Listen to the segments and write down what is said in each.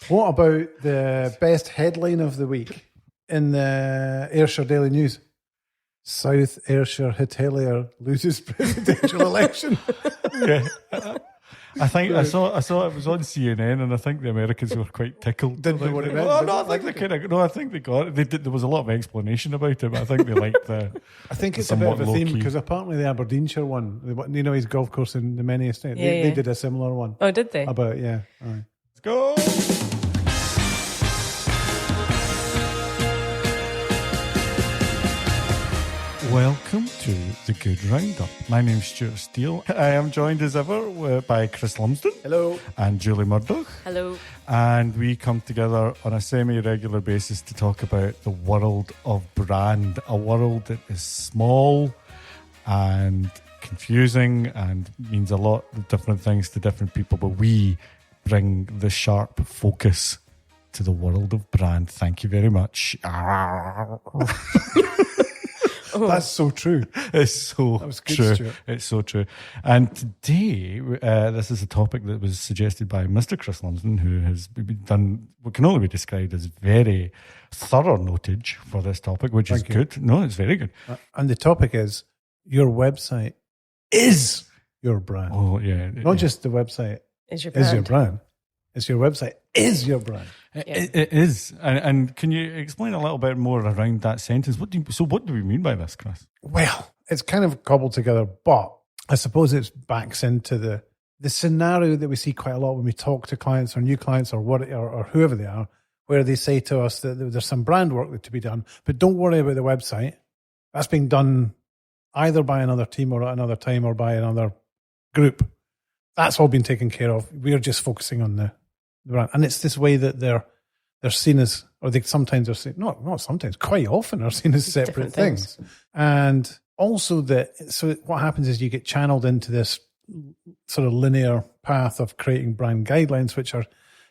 What about the best headline of the week in the Ayrshire Daily News? South Ayrshire Hotelier loses presidential election. Yeah. I think I saw it was on CNN, and I think the Americans were quite tickled. Didn't know what it meant. I think they got it. There was a lot of explanation about it, but I think they liked the. I think it's a bit of a theme because apparently the Aberdeenshire one, his golf course in the Many Estate, they did a similar one. Oh, did they? About Let's go. Welcome to the Good Roundup. My name's Stuart Steele. I am joined as ever by Chris Lumsden. Hello. And Julie Murdoch. Hello. And we come together on a semi-regular basis to talk about the world of brand, a world that is small and confusing and means a lot of different things to different people, but we bring the sharp focus to the world of brand. Thank you very much. That's so true. It's so that was good, true. Stuart. It's so true. And today, this is a topic that was suggested by Mr. Chris Lumsden, who has done what can only be described as very thorough notage for this topic, which is good. No, it's very good. And the topic is your website is your brand. Oh, yeah. Not just the website is your brand. It's your website is your brand. It is. And can you explain a little bit more around that sentence? What do we mean by this, Chris? Well, it's kind of cobbled together, but I suppose it backs into the scenario that we see quite a lot when we talk to clients or new clients or whoever they are, where they say to us that there's some brand work to be done, but don't worry about the website. That's being done either by another team or at another time or by another group. That's all been taken care of. We're just focusing on the brand. And it's this way that they're seen as, or they sometimes are seen, not sometimes, quite often are seen as separate things. And also so what happens is you get channeled into this sort of linear path of creating brand guidelines, which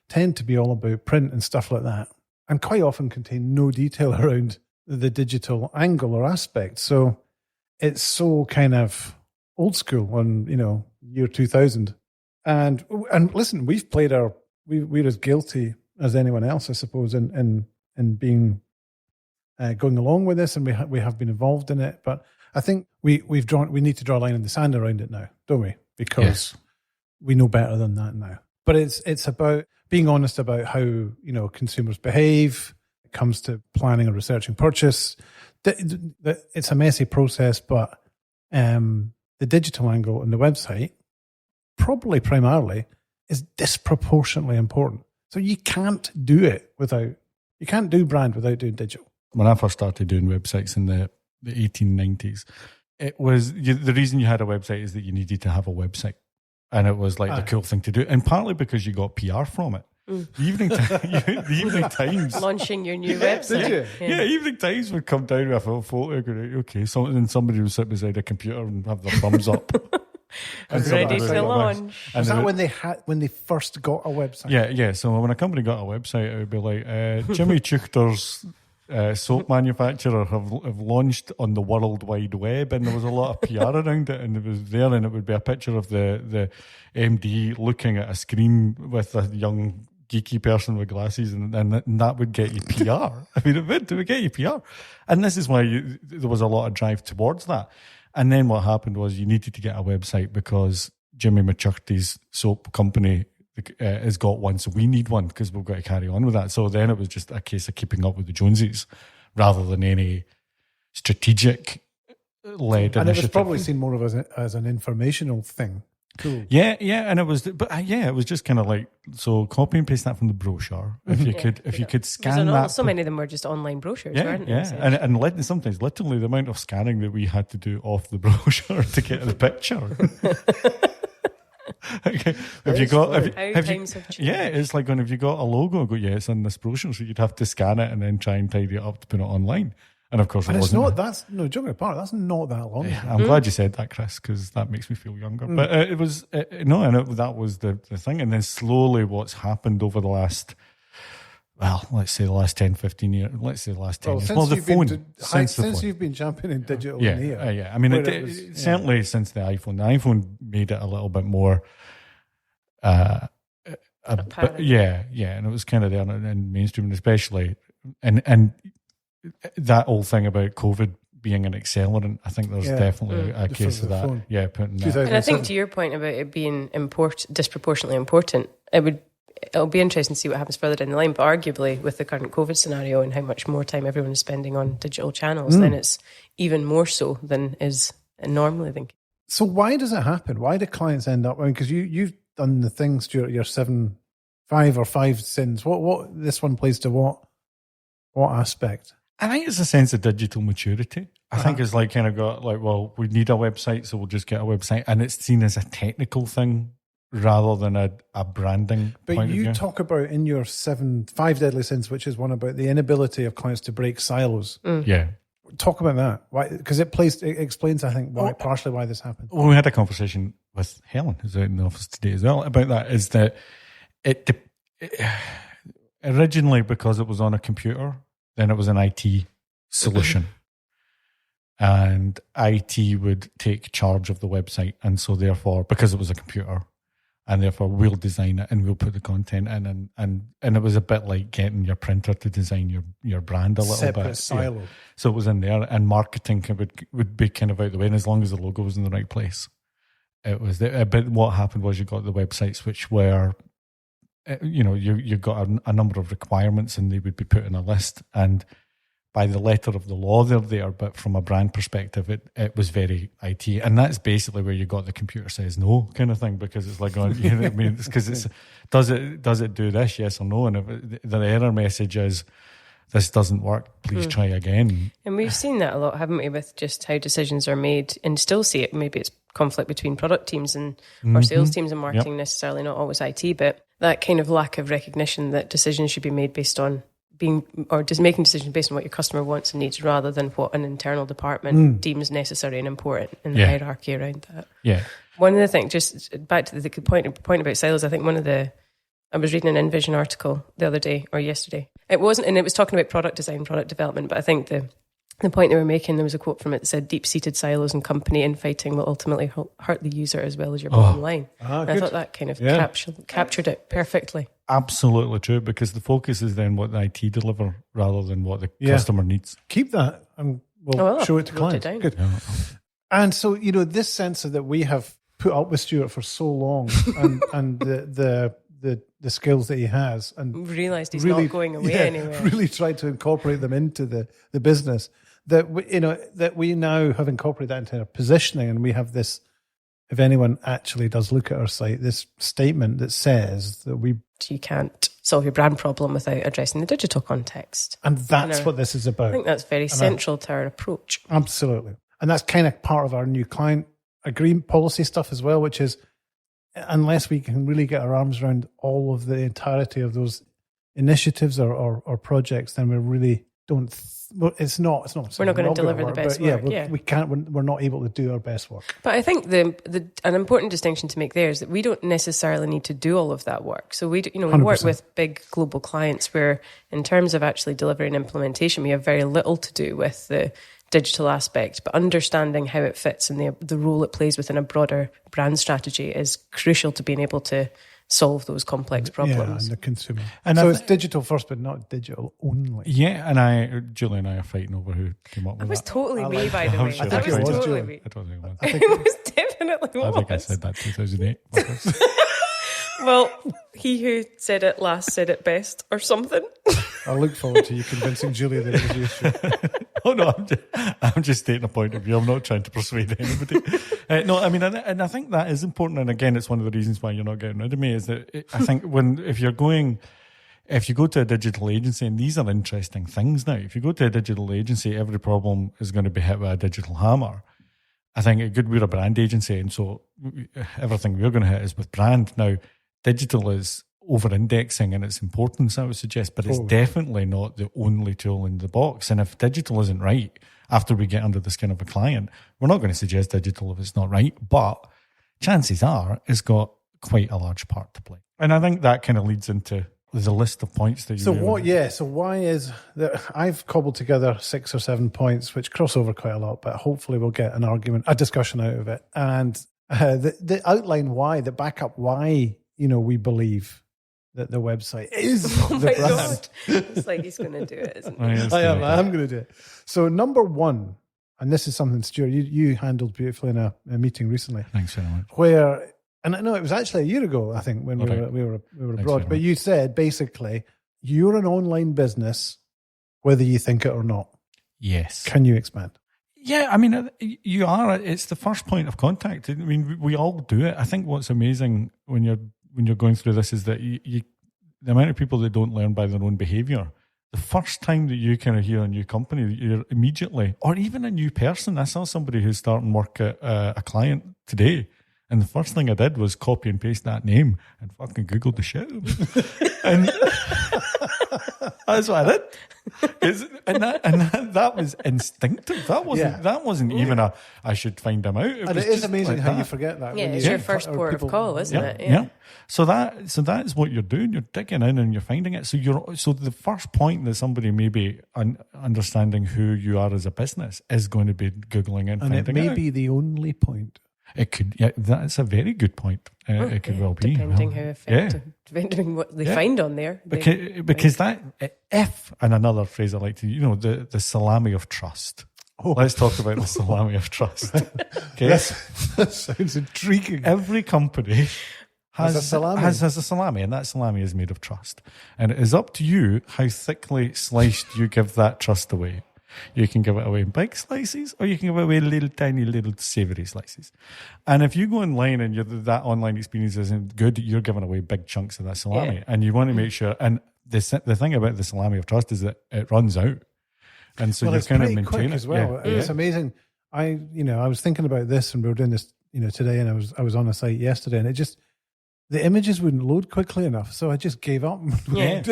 tend to be all about print and stuff like that, and quite often contain no detail around the digital angle or aspect. So it's so kind of old school on, year 2000. And listen, we've played we're as guilty as anyone else, I suppose, in being going along with this, and we have been involved in it. But I think we need to draw a line in the sand around it now, don't we? Because we know better than that now. But it's about being honest about how consumers behave. It comes to planning or researching purchase. It's a messy process, but the digital angle and the website, probably primarily, is disproportionately important. So you can't do brand without doing digital. When I first started doing websites in the 1890s, it was the reason you had a website is that you needed to have a website, and it was like the cool thing to do, and partly because you got PR from it. The Evening Times launching your new website. Yeah, Evening Times would come down with a photo, okay, somebody would sit beside a computer and have their thumbs up. And ready to launch. Was that when they first got a website? Yeah. So when a company got a website, it would be like Jimmy Chuchter's soap manufacturer have launched on the World Wide Web, and there was a lot of PR around it, and it was there, and it would be a picture of the MD looking at a screen with a young geeky person with glasses, and that would get you PR. I mean, it would get you PR, and this is why there was a lot of drive towards that. And then what happened was you needed to get a website because Jimmy McChurty's soap company has got one, so we need one because we've got to carry on with that. So then it was just a case of keeping up with the Joneses rather than any strategic led initiative. And it was probably seen more of as an informational thing. Cool. Yeah, and it was, it was just kind of like, so copy and paste that from the brochure. If you could scan that. So many of them were just online brochures, weren't they? Yeah, and sometimes literally the amount of scanning that we had to do off the brochure to get the picture. Okay. Times have changed. Yeah, it's like if you got a logo, it's in this brochure, so you'd have to scan it and then try and tidy it up to put it online. And of course, it's not. That's no joking apart. That's not that long. Yeah, I'm glad you said that, Chris, because that makes me feel younger. But it was that was the thing. And then slowly, what's happened over the last, let's say the last 10, 15 years. Let's say the last 10 years. Well, the phone since you've been championing digital. Yeah. I mean, certainly since the iPhone. The iPhone made it a little bit more but yeah, and it was kind of there in mainstream, and especially and that whole thing about COVID being an accelerant. I think there's definitely a case of that. Yeah, putting that. And I think to your point about it being disproportionately important, it'll be interesting to see what happens further down the line. But arguably, with the current COVID scenario and how much more time everyone is spending on digital channels, then it's even more so than is normally. I think. So why does it happen? Why do clients end up? I mean, because you've done the thing, Stuart. Your 5 or 5 sins. What this one plays to what aspect? I think it's a sense of digital maturity. I think it's like kind of got like, well, we need a website, so we'll just get a website, and it's seen as a technical thing rather than a branding. But point of you view. talk about in your 5 deadly sins, which is one about the inability of clients to break silos. Yeah. Talk about that. Why? Because it explains, I think, partially why this happened. Well, we had a conversation with Helen, who's out in the office today as well, about that. Is that it originally, because it was on a computer, then it was an IT solution. And IT would take charge of the website. And so therefore, because it was a computer, and therefore we'll design it and we'll put the content in. And it was a bit like getting your printer to design your brand a little Separate bit. silo. Yeah. So it was in there, and marketing would be kind of out the way. And as long as the logo was in the right place, it was there. But what happened was you got the websites which were, you got a number of requirements, and they would be put in a list. And by the letter of the law, they're there, but from a brand perspective, it was very IT. And that's basically where you got the computer says no kind of thing, because it's like, you know what I mean? It's because it's, does it do this, yes or no? And if the error message is, this doesn't work, please try again. And we've seen that a lot, haven't we, with just how decisions are made, and still see it. Maybe it's conflict between product teams and or sales teams and marketing, necessarily not always IT, but that kind of lack of recognition that decisions should be made based on just making decisions based on what your customer wants and needs, rather than what an internal department deems necessary and important in the hierarchy around that. Yeah. One of the things, just back to the point about silos, I think I was reading an InVision article the other day or yesterday. It was talking about product design, product development, but I think the point they were making, there was a quote from it that said, deep-seated silos and company infighting will ultimately hurt the user as well as your bottom line. And I thought that kind of captured it perfectly. Absolutely true, because the focus is then what the IT deliver rather than what the customer needs. Keep that, and we'll show it to clients. Good. Yeah. And so, this sense that we have put up with Stuart for so long, and the skills that he has, and realised he's not going away anywhere. Really tried to incorporate them into the business. That we now have incorporated that into our positioning, and we have this. If anyone actually does look at our site, this statement that says that you can't solve your brand problem without addressing the digital context. And that's what this is about. I think that's very central to our approach. Absolutely. And that's kind of part of our new client agreement policy stuff as well, which is, unless we can really get our arms around all of the entirety of those initiatives or projects, then we really don't. It's not. We're not going to deliver the best work. We can't. We're not able to do our best work. But I think an important distinction to make there is that we don't necessarily need to do all of that work. So we work with big global clients where, in terms of actually delivering implementation, we have very little to do with the digital aspect, but understanding how it fits and the role it plays within a broader brand strategy is crucial to being able to solve those complex problems. Yeah, and the consumer. And so it's digital first, but not digital only. Yeah, and Julie and I are fighting over who came up with that. It was totally me, by the way. Sure That was totally me. I don't think it was. It was definitely I think I said that 2008. Well, he who said it last said it best, or something. I look forward to you convincing Julia that it was you. Oh no, I'm just stating a point of view. I'm not trying to persuade anybody. No, I mean, and I think that is important. And again, it's one of the reasons why you're not getting rid of me. Is that I think if you go to a digital agency, and these are interesting things now. If you go to a digital agency, every problem is going to be hit with a digital hammer. I think we're a brand agency, and so everything we're going to hit is with brand. Now, digital is over-indexing in its importance, I would suggest, but it's definitely not the only tool in the box. And if digital isn't right, after we get under the skin of a client, we're not going to suggest digital if it's not right, but chances are it's got quite a large part to play. And I think that kind of leads into the list of points that you... So why is that? I've cobbled together 6 or 7 points, which cross over quite a lot, but hopefully we'll get a discussion out of it. And the outline why, the backup why, we believe that the website is Oh the my brand. God. It's like he's going to do it, isn't he? I am going to do it. So number one, and this is something, Stuart, you handled beautifully in a meeting recently, Thanks very much. where, and I know it was actually a year ago, I think, when we were abroad, very but you said basically you're an online business, whether you think it or not. Yes. Can you expand? Yeah, I mean, you are. It's the first point of contact. I mean, we all do it. I think what's amazing when you're going through this is that you the amount of people that don't learn by their own behaviour. The first time that you kind of hear a new company, you're immediately, or even a new person. I saw somebody who's starting work at a client today, and the first thing I did was copy and paste that name and fucking Googled the shit out of him. And that's what I did. And that was instinctive. That wasn't even I should find him out. And it is amazing how you forget that. Yeah, when it's you your first port of call, isn't it? Yeah. So that's what you're doing. You're digging in and you're finding it. So the first point that somebody may be understanding who you are as a business is going to be Googling and finding it may out. be the only point. It could. Yeah, that's a very good point. It could well be. Depending how effective, depending what they find on there. Because that, if, and another phrase I like to, the salami of trust. Let's talk about the salami of trust. Okay, That sounds intriguing. every company has a salami. has a salami, and that salami is made of trust. And it is up to you how thickly sliced you give that trust away. You can give it away in big slices, or you can give it away little tiny little savoury slices. And if you go online and that online experience isn't good, you're giving away big chunks of that salami. Yeah. And you want to make sure, and the thing about the salami of trust is that it runs out. And so you're it's kind of pretty maintaining quick as well. Yeah. It's amazing. I was thinking about this, and we were doing this, today, and I was on a site yesterday, and the images wouldn't load quickly enough, so I just gave up. Yeah.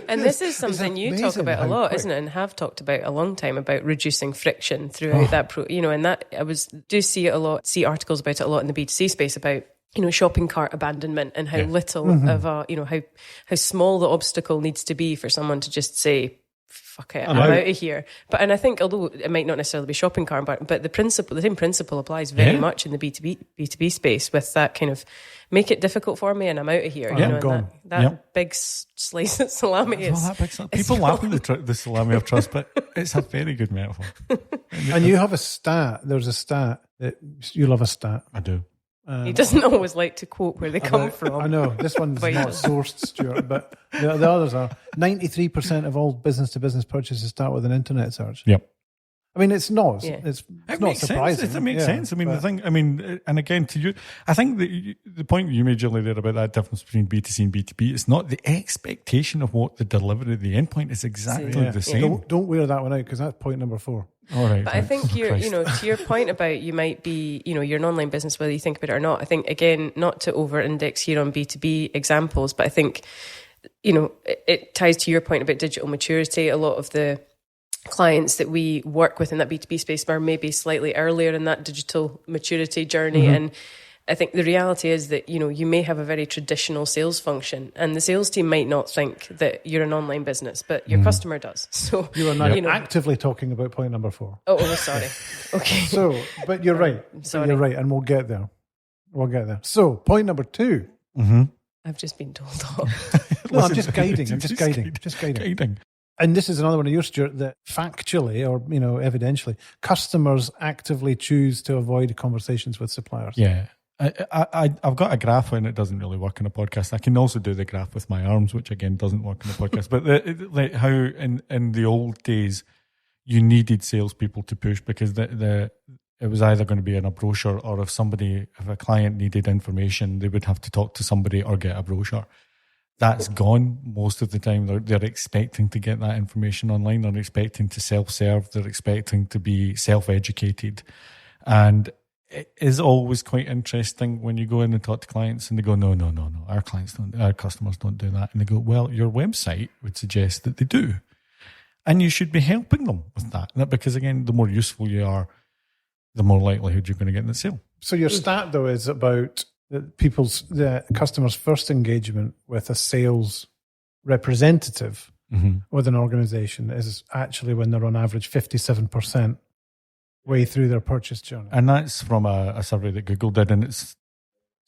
And this is something you talk about a lot, isn't it? And have talked about a long time, about reducing friction throughout that and that do see it a lot, see articles about it a lot in the B2C space about, shopping cart abandonment and how little of how small the obstacle needs to be for someone to just say, fuck it, I'm out of here. And I think, although it might not necessarily be shopping cart, but the same principle applies very much in the B2B space, with that kind of make it difficult for me and I'm out of here. I'm gone. That big slice of salami is. That big people laugh at the salami of trust, but it's a very good metaphor. And you have a stat. There's a stat that you love a stat. I do. He doesn't always like to quote where they come from. I know this one's not sourced, Stuart, but the others are. 93% of all business-to-business purchases start with an internet search. Yep. I mean, it's not. Yeah. It's It not makes surprising. sense. It makes sense. I mean, and again, to you, I think the point you made, Julie, there about that difference between B2C and B2B, it's not the expectation of what the delivery of the endpoint is exactly the same. Don't wear that one out, because that's point number 4. All right. But I think to your point about you might be, you're an online business, whether you think about it or not. I think, again, not to over-index here on B2B examples, but I think, it ties to your point about digital maturity. A lot of the clients that we work with in that B2B space are maybe slightly earlier in that digital maturity journey. And I think the reality is that, you may have a very traditional sales function, and the sales team might not think that you're an online business, but your customer does. So You are now actively talking about point number 4. Oh, sorry. Okay. So, but you're right. Sorry. You're right, and we'll get there. So, point number 2. I've just been told off. No, I'm just guiding. Just guiding. And this is another one of yours, Stuart, that factually or, evidentially, customers actively choose to avoid conversations with suppliers. Yeah. I've got a graph, and it doesn't really work in a podcast. I can also do the graph with my arms, which again doesn't work in a podcast. But how in the old days you needed salespeople to push, because it was either going to be in a brochure, or if a client needed information, they would have to talk to somebody or get a brochure. That's gone most of the time. They're expecting to get that information online. They're expecting to self-serve. They're expecting to be self-educated. And it is always quite interesting when you go in and talk to clients and they go, no, our customers don't do that. And they go, well, your website would suggest that they do. And you should be helping them with that. Because again, the more useful you are, the more likelihood you're going to get in the sale. So your stat, though, is about the customer's first engagement with a sales representative with an organization is actually when they're on average 57% way through their purchase journey. And that's from a survey that Google did, and it's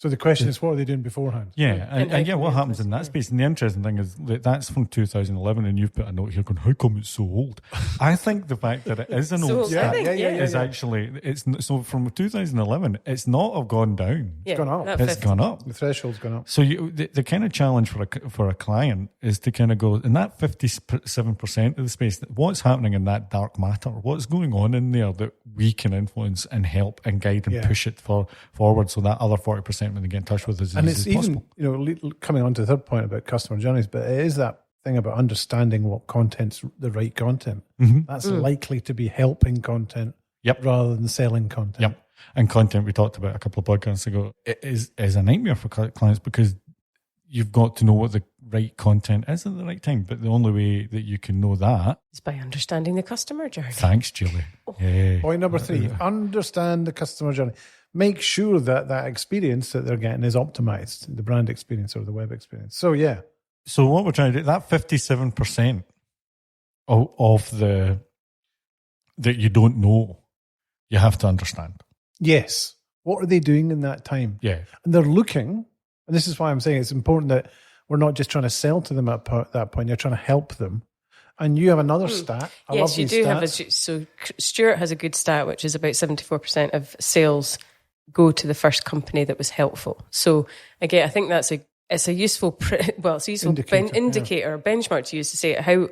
So the question is, what are they doing beforehand? Yeah, and yeah, what happens in that space? And the interesting thing is that that's from 2011, and you've put a note here going, "How come it's so old?" I think the fact that it is an old stat is actually so from 2011. It's not gone down. It's gone up. It's gone up. The threshold's gone up. So the kind of challenge for a client is to kind of go in that 57% of the space. What's happening in that dark matter? What's going on in there that we can influence and help and guide and push it forward, so that other 40% when they get in touch with us, and it's even coming on to the third point about customer journeys, but it is that thing about understanding what content's the right content. That's likely to be helping content, rather than selling content. And content we talked about a couple of podcasts ago is a nightmare for clients, because you've got to know what the right content is at the right time. But the only way that you can know that is by understanding the customer journey. Thanks, Julie. Yeah. Point number 3, understand the customer journey. Make sure that experience that they're getting is optimized, the brand experience or the web experience. So, yeah. So what we're trying to do, that 57% of the that you don't know, you have to understand. Yes. What are they doing in that time? Yeah. And they're looking, and this is why I'm saying it's important that we're not just trying to sell to them at that point, you're trying to help them. And you have another stat. Yes, you do have. So Stuart has a good stat, which is about 74% of sales go to the first company that was helpful. So again, I think it's a useful indicator, benchmark to use to say how,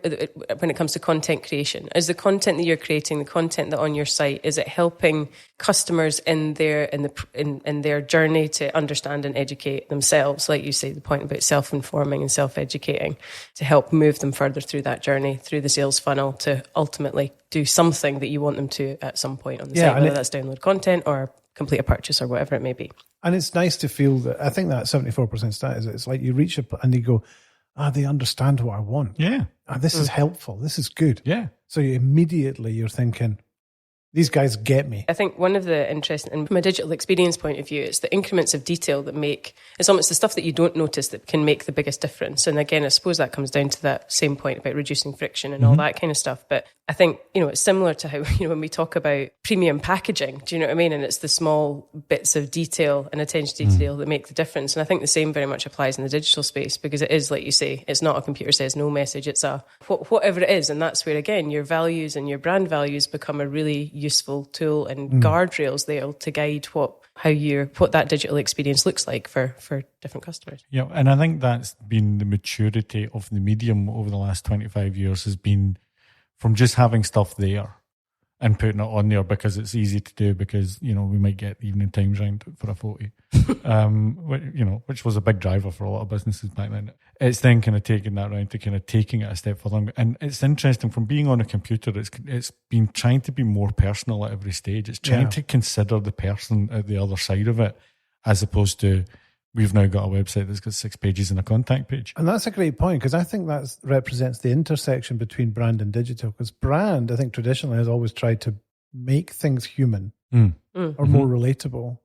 when it comes to content creation, is the content that you're creating, the content that on your site, is it helping customers in their journey to understand and educate themselves? Like you say, the point about self-informing and self-educating to help move them further through that journey, through the sales funnel, to ultimately do something that you want them to at some point on the site, whether that's download content or complete a purchase or whatever it may be. And it's nice to feel that, I think that 74% stat is, it's like you reach and you go, they understand what I want. Yeah. This is helpful. This is good. Yeah. So immediately you're thinking, these guys get me. I think one of the interesting, and from a digital experience point of view, it's the increments of detail that it's almost the stuff that you don't notice that can make the biggest difference. And again, I suppose that comes down to that same point about reducing friction and all that kind of stuff. But I think, it's similar to how, when we talk about premium packaging, do you know what I mean? And it's the small bits of detail and attention to detail that make the difference. And I think the same very much applies in the digital space, because it is, like you say, it's not a computer says no message, it's a whatever it is. And that's where, again, your values and your brand values become a really useful tool and guardrails there to guide what that digital experience looks like for different customers. Yeah, and I think that's been the maturity of the medium over the last 25 years, has been from just having stuff there and putting it on there because it's easy to do, because, we might get Evening Times round for a 40, which was a big driver for a lot of businesses back then. It's then kind of taking that round to kind of taking it a step further. And it's interesting, from being on a computer, it's been trying to be more personal at every stage. It's trying to consider the person at the other side of it, as opposed to, we've now got a website that's got 6 pages and a contact page. And that's a great point, because I think that represents the intersection between brand and digital. Because brand, I think traditionally, has always tried to make things human or more relatable.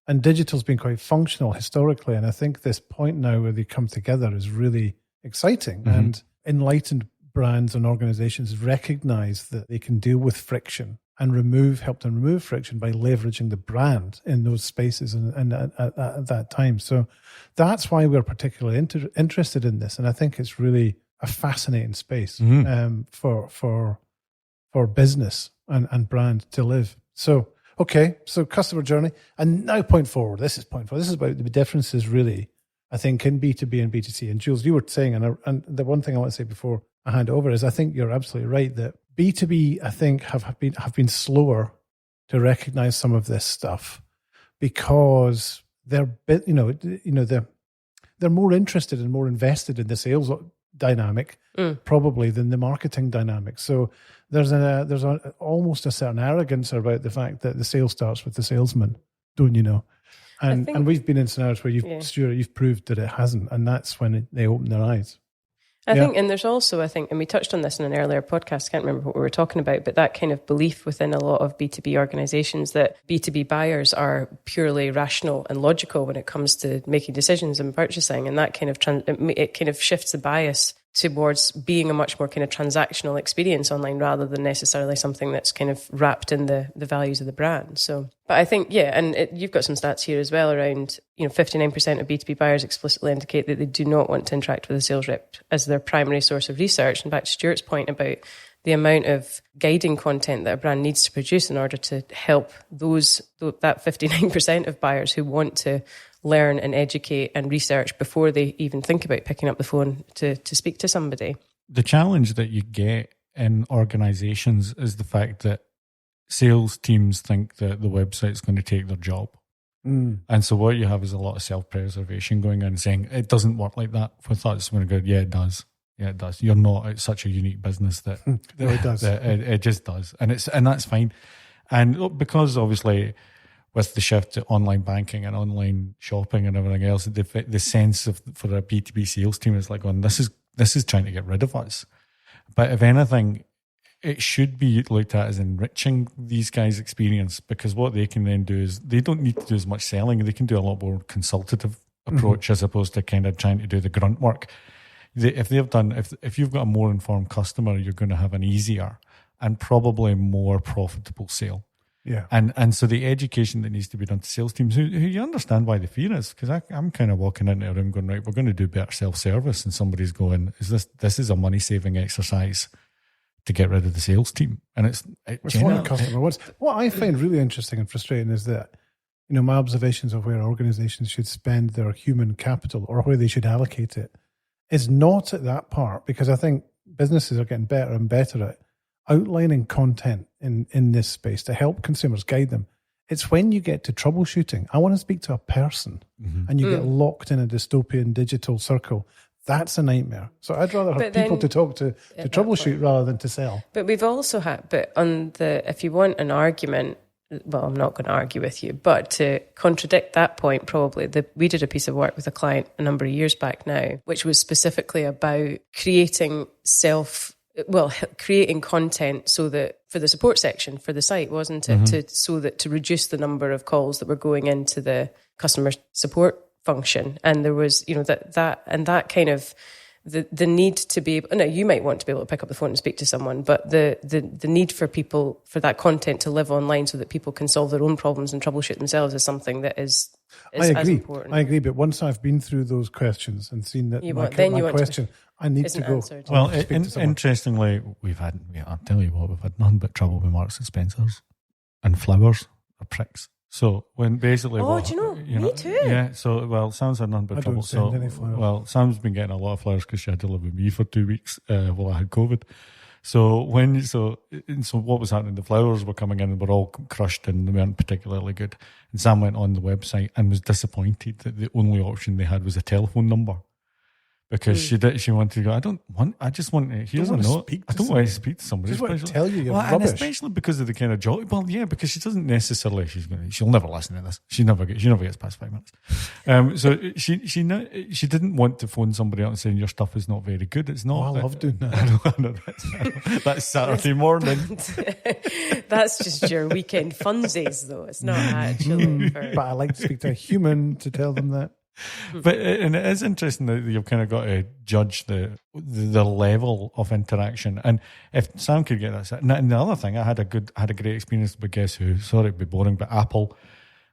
And digital's been quite functional historically. And I think this point now where they come together is really exciting. And enlightened brands and organizations recognize that they can deal with friction and help them remove friction by leveraging the brand in those spaces and at that time. So that's why we're particularly interested in this. And I think it's really a fascinating space for business and brand to live. So, okay, so customer journey. And now point forward. This is point forward. This is about the differences, really, I think, in B2B and B2C. And Jules, you were saying, and the one thing I want to say before I hand over is, I think you're absolutely right that B2B, I think, have been slower to recognize some of this stuff, because they're more interested and more invested in the sales dynamic probably than the marketing dynamic. So there's almost a certain arrogance about the fact that the sale starts with the salesman, don't you know? And we've been in scenarios where Stuart, you've proved that it hasn't, and that's when they open their eyes. I think, and there's also, and we touched on this in an earlier podcast, I can't remember what we were talking about, but that kind of belief within a lot of B2B organizations that B2B buyers are purely rational and logical when it comes to making decisions and purchasing. And that kind of, it kind of shifts the bias towards being a much more kind of transactional experience online rather than necessarily something that's kind of wrapped in the values of the brand. So, but I think, and you've got some stats here as well around, 59% of B2B buyers explicitly indicate that they do not want to interact with a sales rep as their primary source of research. And back to Stuart's point about the amount of guiding content that a brand needs to produce in order to help that 59% of buyers who want to learn and educate and research before they even think about picking up the phone to speak to somebody. The challenge that you get in organizations is the fact that sales teams think that the website's going to take their job. And so what you have is a lot of self-preservation going on and saying, it doesn't work like that. With us, we're going to go, yeah, it does. Yeah, it does. You're not. It's such a unique business that it does. That it just does, and that's fine. And because obviously, with the shift to online banking and online shopping and everything else, the sense of for a B2B sales team is like, this is trying to get rid of us. But if anything, it should be looked at as enriching these guys' experience, because what they can then do is they don't need to do as much selling. They can do a lot more consultative approach as opposed to kind of trying to do the grunt work. If you've got a more informed customer, you're going to have an easier and probably more profitable sale. Yeah. And so the education that needs to be done to sales teams, who you understand why the fear is, because I'm kind of walking into a room going, right, we're going to do better self-service, and somebody's going, this is a money-saving exercise to get rid of the sales team. And it's what a customer wants. What I find really interesting and frustrating is that, my observations of where organizations should spend their human capital or where they should allocate it is not at that part, because I think businesses are getting better and better at outlining content in this space to help consumers, guide them. It's when you get to troubleshooting. I want to speak to a person, and you get locked in a dystopian digital circle. That's a nightmare. So I'd rather have people to talk to troubleshoot rather than to sell. But we've also had, if you want an argument, well, I'm not going to argue with you, but to contradict that point, probably, we did a piece of work with a client a number of years back now, which was specifically about creating content so that for the support section for the site, wasn't it? To reduce the number of calls that were going into the customer support function. And there was, that kind of the need to be able, no, you might want to be able to pick up the phone and speak to someone, but the need for people, for that content to live online so that people can solve their own problems and troubleshoot themselves is something that is as important. I agree, but once I've been through those questions and seen that I need to go. Answered. Well, interestingly, I'll tell you what, we've had none but trouble with Marks and Spencers, and Flowers are pricks. So when basically, me too. Yeah. So Sam's had none but trouble. Sam's been getting a lot of flowers because she had to live with me for 2 weeks while I had COVID. So what was happening? The flowers were coming in and were all crushed and they weren't particularly good. And Sam went on the website and was disappointed that the only option they had was a telephone number. Because she wanted to go, I just want to, here's a note. I don't want to speak to somebody. Just want to tell you you're rubbish. And especially because of the kind of joy. Well, yeah, because she doesn't necessarily, she'll never listen to this. She never gets past 5 minutes. So she didn't want to phone somebody out and saying your stuff is not very good. It's not. I love doing that. That's Saturday morning. That's just your weekend funsies, though. It's not actually. But I like to speak to a human to tell them that. But and it is interesting that you've kind of got to judge the level of interaction. And if Sam could get that, and the other thing, I had a great experience with Guess Who. Sorry to be boring, but Apple,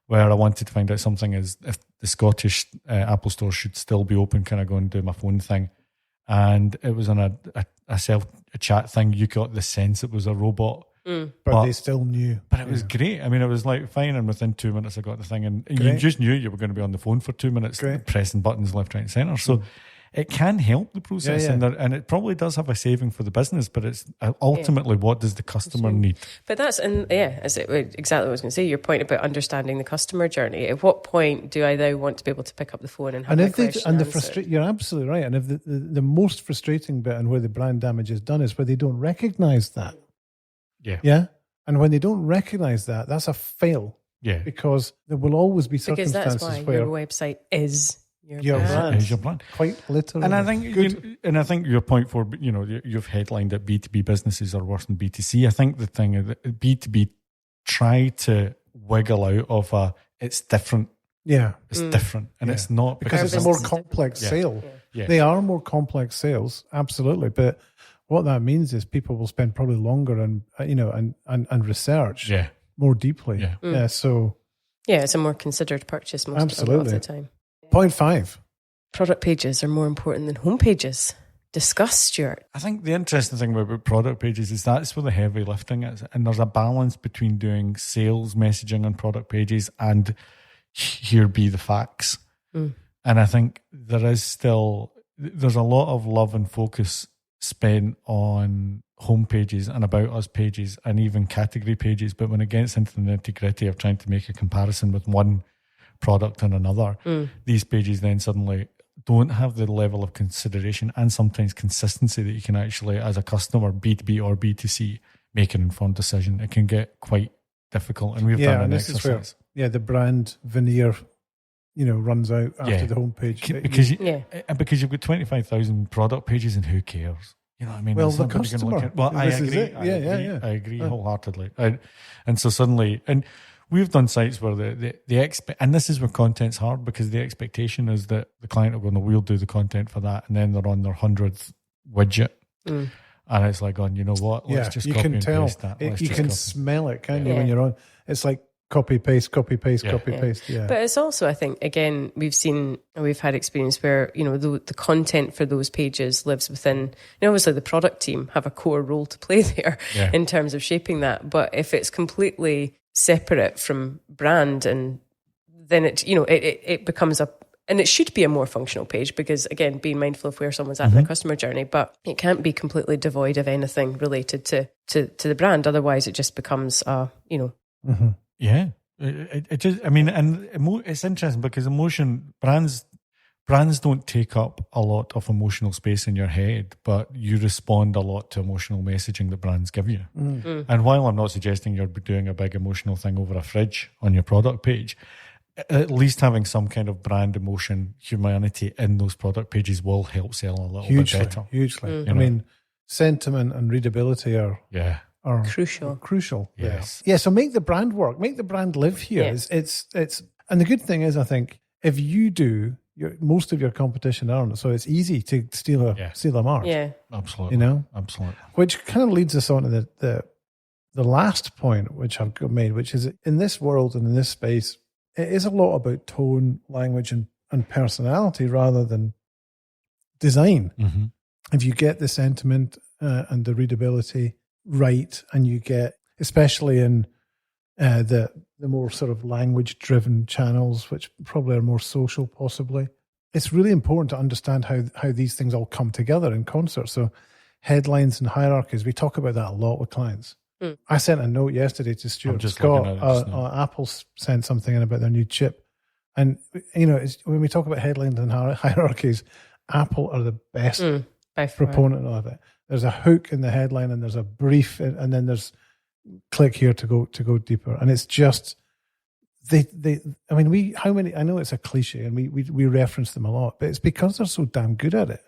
where I wanted to find out something is if the Scottish Apple store should still be open. Can I go and do my phone thing? And it was on a chat thing. You got the sense it was a robot. But they still knew. But it was great. I mean, it was like fine, and within 2 minutes I got the thing, and you just knew you were going to be on the phone for 2 minutes, pressing buttons left, right, and centre. So it can help the process, and it probably does have a saving for the business. But it's ultimately what does the customer need? But that's exactly what I was going to say. Your point about understanding the customer journey. At what point do I now want to be able to pick up the phone and have my question answered? You're absolutely right. And if the most frustrating bit and where the brand damage is done is where they don't recognise that. Yeah. And when they don't recognise that, that's a fail. Yeah. Because there will always be circumstances because that's why where your website is your brand. Is your brand. Quite literally. And I think your point for, you've headlined that B2B businesses are worse than B2C. I think the thing is that B2B try to wiggle out of it's different. Yeah. It's different. And it's not because it's a more complex sale. Yeah. They are more complex sales, absolutely. But what that means is people will spend probably longer and research more deeply. Yeah. So it's a more considered purchase most of the time. Point 5. Product pages are more important than home pages. Discuss, Stuart. I think the interesting thing about product pages is that's where the heavy lifting is. And there's a balance between doing sales messaging on product pages and here be the facts. And I think there's a lot of love and focus spent on home pages and about us pages and even category pages. But when it gets into the nitty-gritty of trying to make a comparison with one product and another, these pages then suddenly don't have the level of consideration and sometimes consistency that you can actually, as a customer, B2B or B2C, make an informed decision. It can get quite difficult. And we've done an exercise. The brand veneer, runs out after the homepage. Because you've got 25,000 product pages and who cares? You know what I mean? Well, the customer. I agree. I agree wholeheartedly. And so suddenly, and we've done sites where and this is where content's hard because the expectation is that the client will go, no, we'll do the content for that, and then they're on their 100th widget, and it's like, going, you know what? Let's just copy and paste that. You can smell it, can't you? When you're on, it's like copy paste. Yeah, but it's also, I think, again, we've had experience where the content for those pages lives within. Obviously, the product team have a core role to play there in terms of shaping that. But if it's completely separate from brand, and then it becomes and it should be a more functional page because, again, being mindful of where someone's at in their customer journey, but it can't be completely devoid of anything related to the brand. Otherwise, it just becomes Yeah, it just. I mean, and it's interesting because brands don't take up a lot of emotional space in your head, but you respond a lot to emotional messaging that brands give you. And while I'm not suggesting you're doing a big emotional thing over a fridge on your product page, at least having some kind of brand emotion, humanity in those product pages will help sell a little bit better. Hugely. I mean, sentiment and readability are crucial. Yes. Yeah. So make the brand work. Make the brand live here. Yeah. It's and the good thing is, I think, if you do, most of your competition aren't, so it's easy to steal a mark. Yeah, absolutely. Absolutely. Which kind of leads us on to the last point which I've made, which is in this world and in this space, it is a lot about tone, language, and personality rather than design. If you get the sentiment and the readability right, and you get, especially in the more sort of language-driven channels, which probably are more social, possibly, it's really important to understand how these things all come together in concert. So headlines and hierarchies, we talk about that a lot with clients. I sent a note yesterday to Stuart Scott. Apple sent something in about their new chip. And, when we talk about headlines and hierarchies, Apple are the best proponent of it. There's a hook in the headline and there's a brief and then there's click here to go deeper. And it's just, I know it's a cliche and we reference them a lot, but it's because they're so damn good at it.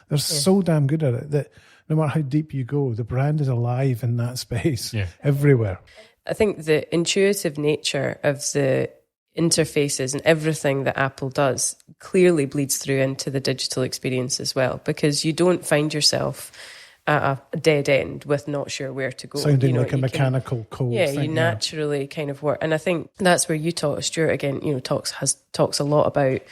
They're so damn good at it that no matter how deep you go, the brand is alive in that space everywhere. I think the intuitive nature of the interfaces and everything that Apple does clearly bleeds through into the digital experience as well, because you don't find yourself at a dead end with not sure where to go. Sounding like a mechanical code. Yeah, you naturally kind of work. And I think that's where you talk, Stuart, again, talks a lot about,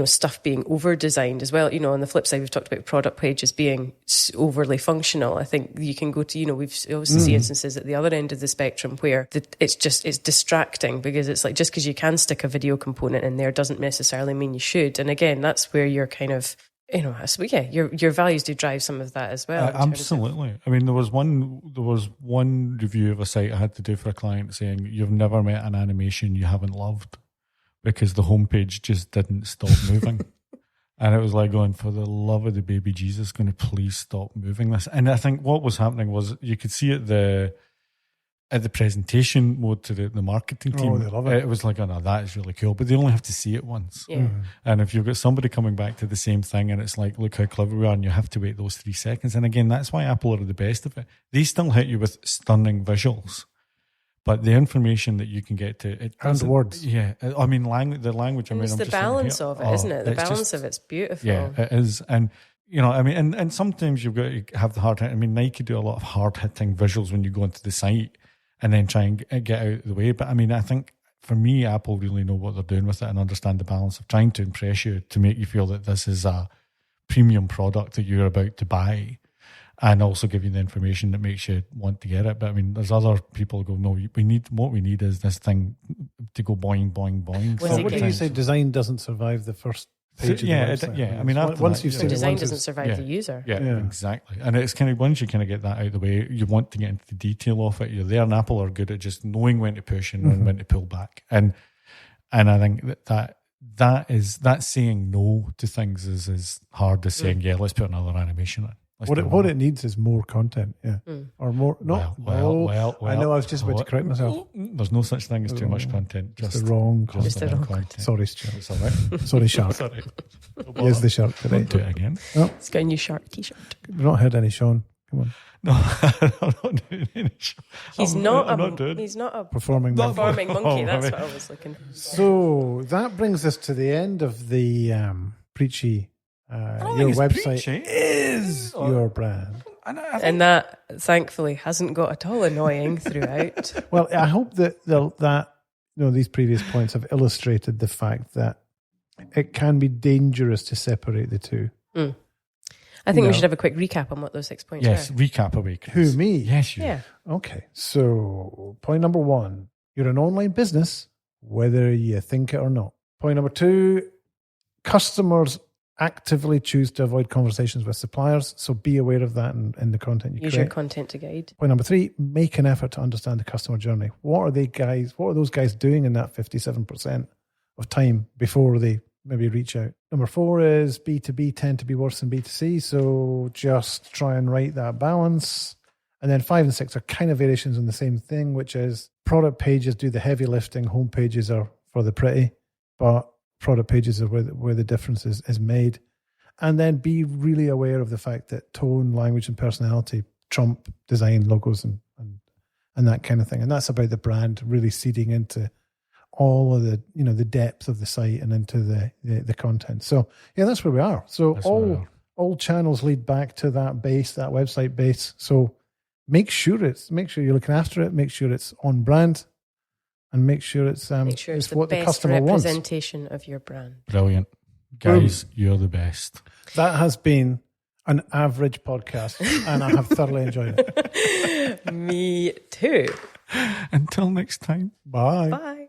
stuff being over-designed as well. On the flip side, we've talked about product pages being overly functional. I think you can go to, we've obviously seen instances at the other end of the spectrum where it's distracting because it's like, just because you can stick a video component in there doesn't necessarily mean you should. And again, that's where you're kind of, your values do drive some of that as well. Absolutely. I mean, there was one review of a site I had to do for a client saying, you've never met an animation you haven't loved, because the homepage just didn't stop moving. And it was like going, for the love of the baby Jesus, going to please stop moving this. And I think what was happening was you could see at the presentation mode to the marketing team, they love it. It was like, oh no, that is really cool. But they only have to see it once. Yeah. And if you've got somebody coming back to the same thing and it's like, look how clever we are, and you have to wait those 3 seconds. And again, that's why Apple are the best of it. They still hit you with stunning visuals, But the information that you can get to it And doesn't- words. yeah. I mean, the language. I mean, It's I'm the just sitting balance here. of it, isn't it? The it's balance just- of it's beautiful. Yeah, it is. And, I mean, and sometimes you've got to have the hard. I mean, Nike do a lot of hard hitting visuals when you go into the site and then try and get out of the way. But I mean, I think for me, Apple really know what they're doing with it and understand the balance of trying to impress you to make you feel that this is a premium product that you're about to buy, and also give you the information that makes you want to get it. But I mean, there's other people who go, no, what we need is this thing to go boing, boing, boing. Was it What do you say? Design doesn't survive the first page of the website. I mean, after once that, you've yeah. seen it, Design once doesn't it's- survive yeah. the user. Yeah, exactly. And it's kind of, once you kind of get that out of the way, you want to get into the detail of it. You're there, and Apple are good at just knowing when to push and knowing when to pull back. And I think that saying no to things is as hard as saying, yeah, let's put another animation in. What it needs is more content, or more. No, Well, I know. I was just about to correct myself. There's no such thing as too much content. Just Just the wrong just content. the wrong content. Sorry, Stuart. It's all right. Sorry, Shark. Sorry. Here's the Shark today. Don't do it again. It's got a new shark t-shirt. We've not heard any Sean. Come on, No, I'm not doing any show. He's I'm not doing. he's not a performing. No, performing monkey. Oh, That's right. what I was looking for. So that brings us to the end of the Preachy. don't Your think it's website preachy. is your brand. And that thankfully hasn't got at all annoying throughout. Well, I hope that these previous points have illustrated the fact that it can be dangerous to separate the two. I think No. we should have a quick recap on what those 6 points Yes, are. recap away. Chris. Who, me? Yes, you. Yeah. Okay, so point number 1, you're an online business, whether you think it or not. Point number 2, customers actively choose to avoid conversations with suppliers, so be aware of that in the content you Use your create. content to guide. Point number 3, make an effort to understand the customer journey. What are those guys doing in that 57% of time before they maybe reach out? Number 4 is B2B tend to be worse than B2C, so just try and write that balance. And then 5 and 6 are kind of variations on the same thing, which is product pages do the heavy lifting, home pages are for the pretty, but product pages are where the difference is made. And then be really aware of the fact that tone, language, and personality trump design, logos, and that kind of thing. And that's about the brand really seeding into all of the depth of the site and into the content. So yeah, that's where we are. So That's where we are. all channels lead back to that base, that website base. So make sure you're looking after it. Make sure it's on brand, and make sure it's Make sure it's the what the best customer wants. representation of your brand. Brilliant. Guys, you're the best. That has been an average podcast, and I have thoroughly enjoyed it. Me too. Until next time. Bye. Bye.